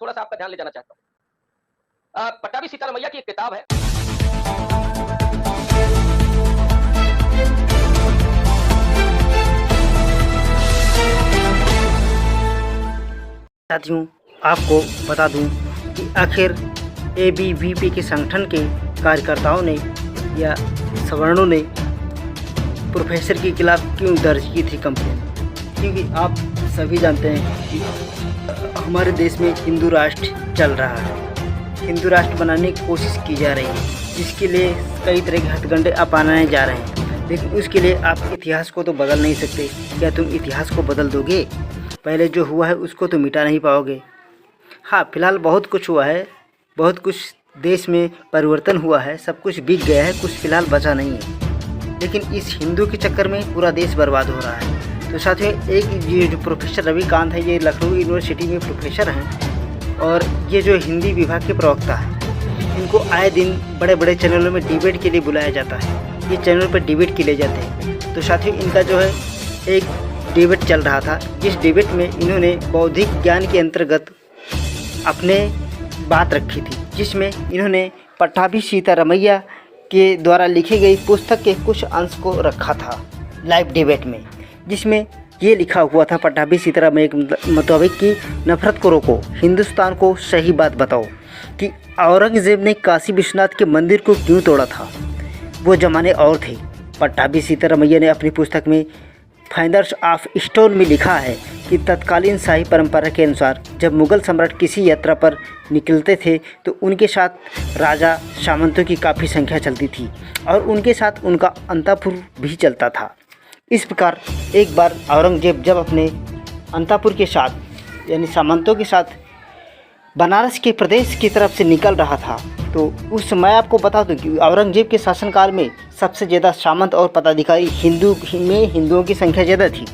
थोड़ा सा आपका ध्यान ले जाना चाहता हूँ। पट्टाभी सीताराम मैया की एक किताब है। साथियों, आपको बता दूं कि आखिर एबीवीपी के संगठन के कार्यकर्ताओं ने या सवर्णों ने प्रोफेसर के खिलाफ क्यों दर्ज की थी कंप्लेन। क्योंकि आप सभी जानते हैं कि हमारे देश में हिंदू राष्ट्र चल रहा है, हिंदू राष्ट्र बनाने की कोशिश की जा रही है, जिसके लिए कई तरह के हथकंडे अपनाए जा रहे हैं। लेकिन उसके लिए आप इतिहास को तो बदल नहीं सकते। क्या तुम इतिहास को बदल दोगे? पहले जो हुआ है उसको तो मिटा नहीं पाओगे। हाँ, फिलहाल बहुत कुछ हुआ है, बहुत कुछ देश में परिवर्तन हुआ है, सब कुछ बिक गया है, कुछ फिलहाल बचा नहीं है। लेकिन इस हिंदू के चक्कर में पूरा देश बर्बाद हो रहा है। तो साथ में एक ये जो प्रोफेसर रविकांत है, ये लखनऊ यूनिवर्सिटी में प्रोफेसर हैं और ये जो हिंदी विभाग के प्रवक्ता हैं, इनको आए दिन बड़े बड़े चैनलों में डिबेट के लिए बुलाया जाता है। ये चैनल पर डिबेट किए जाते हैं। तो साथ ही इनका जो है एक डिबेट चल रहा था, जिस डिबेट में इन्होंने बौद्धिक ज्ञान के अंतर्गत अपने बात रखी थी, जिसमें इन्होंने पट्टाभी सीतारामैया के द्वारा लिखी गई पुस्तक के कुछ अंश को रखा था लाइव डिबेट में, जिसमें ये लिखा हुआ था पट्टाभी सीतारामैया के मुताबिक कि नफरत को रोको, हिंदुस्तान को सही बात बताओ कि औरंगज़ेब ने काशी विश्वनाथ के मंदिर को क्यों तोड़ा था। वो ज़माने और थे। पट्टाभी सीतारामैया ने अपनी पुस्तक में फाइंडर्स ऑफ स्टोन में लिखा है कि तत्कालीन शाही परंपरा के अनुसार जब मुग़ल सम्राट किसी यात्रा पर निकलते थे तो उनके साथ राजा सामंतों की काफ़ी संख्या चलती थी और उनके साथ उनका अंतापुर भी चलता था। इस प्रकार एक बार औरंगज़ेब जब अपने अंतापुर के साथ यानी सामंतों के साथ बनारस के प्रदेश की तरफ से निकल रहा था, तो उस समय आपको बता दूं कि औरंगज़ेब के शासनकाल में सबसे ज़्यादा सामंत और पदाधिकारी हिंदुओं की संख्या ज़्यादा थी।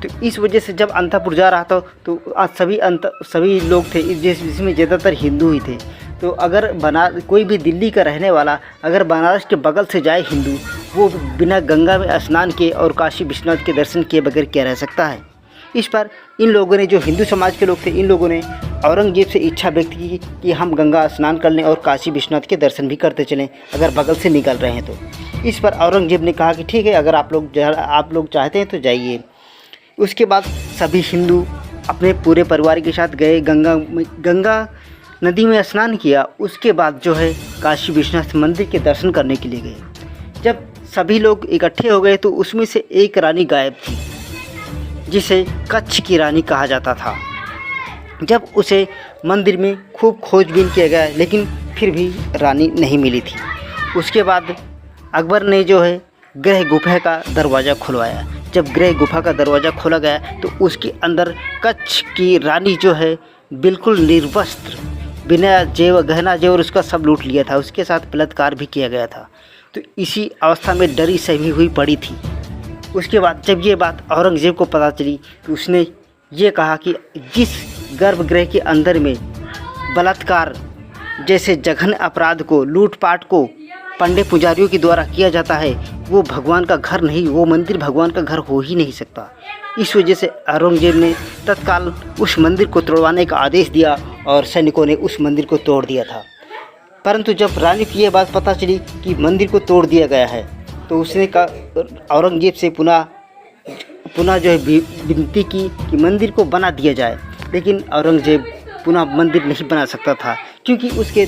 तो इस वजह से जब अंतापुर जा रहा था तो आज सभी लोग थे, जिसमें ज़्यादातर हिंदू ही थे। तो अगर कोई भी दिल्ली का रहने वाला अगर बनारस के बगल से जाए हिंदू, वो बिना गंगा में स्नान किए और काशी विश्वनाथ के दर्शन किए बगैर क्या रह सकता है। इस पर इन लोगों ने, जो हिंदू समाज के लोग थे, इन लोगों ने औरंगज़ेब से इच्छा व्यक्त की कि हम गंगा स्नान कर लें और काशी विश्वनाथ के दर्शन भी करते चलें अगर बगल से निकल रहे हैं तो। इस पर औरंगज़ेब ने कहा कि ठीक है, अगर आप लोग चाहते हैं तो जाइए। उसके बाद सभी हिंदू अपने पूरे परिवार के साथ गए, गंगा नदी में स्नान किया। उसके बाद जो है काशी विश्वनाथ मंदिर के दर्शन करने के लिए गए। जब सभी लोग इकट्ठे हो गए तो उसमें से एक रानी गायब थी, जिसे कच्छ की रानी कहा जाता था। जब उसे मंदिर में खूब खोजबीन किया गया, लेकिन फिर भी रानी नहीं मिली थी। उसके बाद अकबर ने जो है गृह गुफा का दरवाज़ा खुलवाया। जब गृह गुफा का दरवाज़ा खोला गया तो उसके अंदर कच्छ की रानी जो है बिल्कुल निर्वस्त्र, बिना गहना जेवर उसका सब लूट लिया था। उसके साथ बलात्कार भी किया गया था। तो इसी अवस्था में डरी सहमी हुई पड़ी थी। उसके बाद जब ये बात औरंगज़ेब को पता चली तो उसने ये कहा कि जिस गर्भगृह के अंदर में बलात्कार जैसे जघन्य अपराध को, लूटपाट को पंडे पुजारियों के द्वारा किया जाता है, वो भगवान का घर नहीं, वो मंदिर भगवान का घर हो ही नहीं सकता। इस वजह से औरंगज़ेब ने तत्काल उस मंदिर को तोड़वाने का आदेश दिया और सैनिकों ने उस मंदिर को तोड़ दिया था। परंतु जब रानी को ये बात पता चली कि मंदिर को तोड़ दिया गया है तो उसने औरंगज़ेब से पुनः जो है विनती की कि मंदिर को बना दिया जाए। लेकिन औरंगज़ेब पुनः मंदिर नहीं बना सकता था, क्योंकि उसके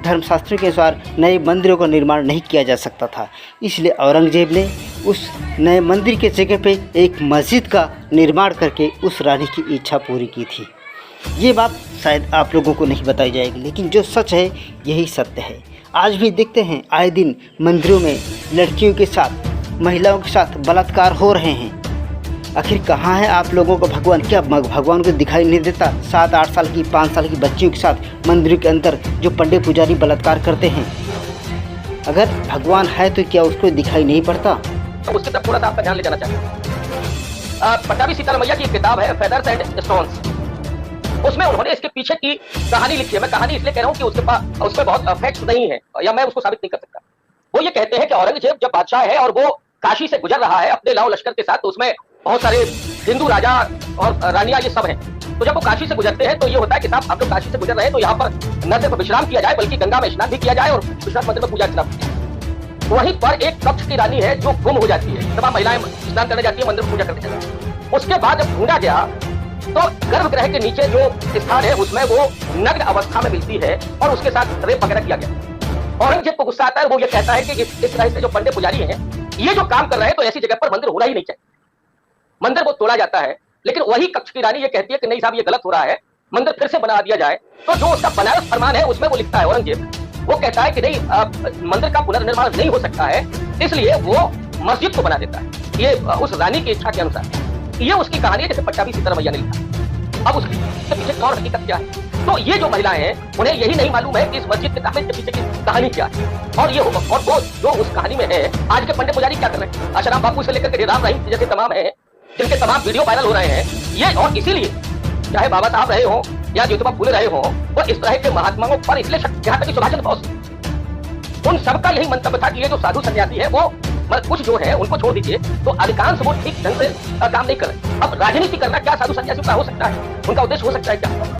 धर्मशास्त्रों के अनुसार नए मंदिरों का निर्माण नहीं किया जा सकता था। इसलिए औरंगज़ेब ने उस नए मंदिर के जगह पे एक मस्जिद का निर्माण करके उस रानी की इच्छा पूरी की थी। ये बात शायद आप लोगों को नहीं बताई जाएगी, लेकिन जो सच है यही सत्य है। आज भी देखते हैं आए दिन मंदिरों में लड़कियों के साथ, महिलाओं के साथ बलात्कार हो रहे हैं। आखिर कहाँ है आप लोगों का भगवान? क्या भगवान को दिखाई नहीं देता? 7-8 साल की, 5 साल की बच्चियों के साथ मंदिर के अंदर जो पंडे पुजारी बलात्कार करते हैं, अगर भगवान है तो क्या उसको दिखाई नहीं पड़ता? उसके तक थोड़ा सा आपका ध्यान ले जाना चाहिए। पट्टाभी सीतारामैया की एक किताब है फेदर्स एंड स्टोन्स। उसमें उन्होंने इसके पीछे की कहानी लिखी है। मैं कहानी इसलिए कह रहा हूँ कि उसमें बहुत फैक्ट्स नहीं है या मैं उसको साबित नहीं कर सकता। वो ये कहते हैं कि औरंगजेब जब बादशाह है और वो काशी से गुजर रहा है अपने लाओ लश्कर के साथ, तो उसमें बहुत सारे हिंदू राजा और रानियां ये सब हैं। तो जब वो काशी से गुजरते हैं तो ये होता है कि साहब आप लोग काशी से गुजर रहे हैं तो यहाँ पर न सिर्फ विश्राम किया जाए बल्कि गंगा में स्नान भी किया जाए और विश्वनाथ मंदिर में पूजा अर्चना भी। वहीं पर एक कक्ष की रानी है जो गुम हो जाती है। तमाम महिलाएं स्नान करने जाती है, मंदिर में पूजा करने जाती है। उसके बाद जब ढूंढा गया तो गर्भगृह के नीचे जो स्थान है उसमें वो नग्न अवस्था में मिलती है और उसके साथ रेप वगैरह किया गया। औरंगजेब को गुस्सा आता है, वो ये कहता है कि इस तरह से जो पंडित पुजारी हैं ये जो काम कर रहे हैं तो ऐसी जगह पर मंदिर होना ही नहीं चाहिए। मंदिर वो तोड़ा जाता है, लेकिन वही कक्ष की रानी ये कहती है कि नहीं साहब ये गलत हो रहा है, मंदिर फिर से बना दिया जाए। तो जो उसका बनारस फरमान है उसमें वो लिखता है औरंगजेब, वो कहता है कि नहीं मंदिर का पुनर्निर्माण नहीं हो सकता है, इसलिए वो मस्जिद को बना देता है। ये उस रानी की इच्छा के अनुसार। ये उसकी कहानी है जैसे पट्टाभी सीतारमैया ने लिखा। अब उसके पीछे कौन हकीकत क्या है? तो ये जो महिलाएं हैं उन्हें यही नहीं मालूम है कि इस मस्जिद के ताबीज के पीछे की कहानी क्या है। और ये और वो जो उस कहानी में है आज के पंडित पुजारी क्या कर रहे हैं? आशाराम बापू से लेकर के राम रहीम जैसे तमाम है जिनके तमाम वीडियो वायरल हो रहे हैं ये, और इसीलिए चाहे बाबा साहब रहे हो या ज्योतिबा फूले रहे हो, वो इस तरह के महात्माओं पर इसलिए यहाँ तक सुभाष चंद्र बोस उन सबका यही मंतव्य था कि ये जो साधु सन्यासी है वो कुछ जो है उनको छोड़ दीजिए। तो अधिकांश वो ठीक ढंग से काम नहीं कर रहे। अब राजनीति करना क्या साधु सन्यासी का हो सकता है? उनका उद्देश्य हो सकता है क्या?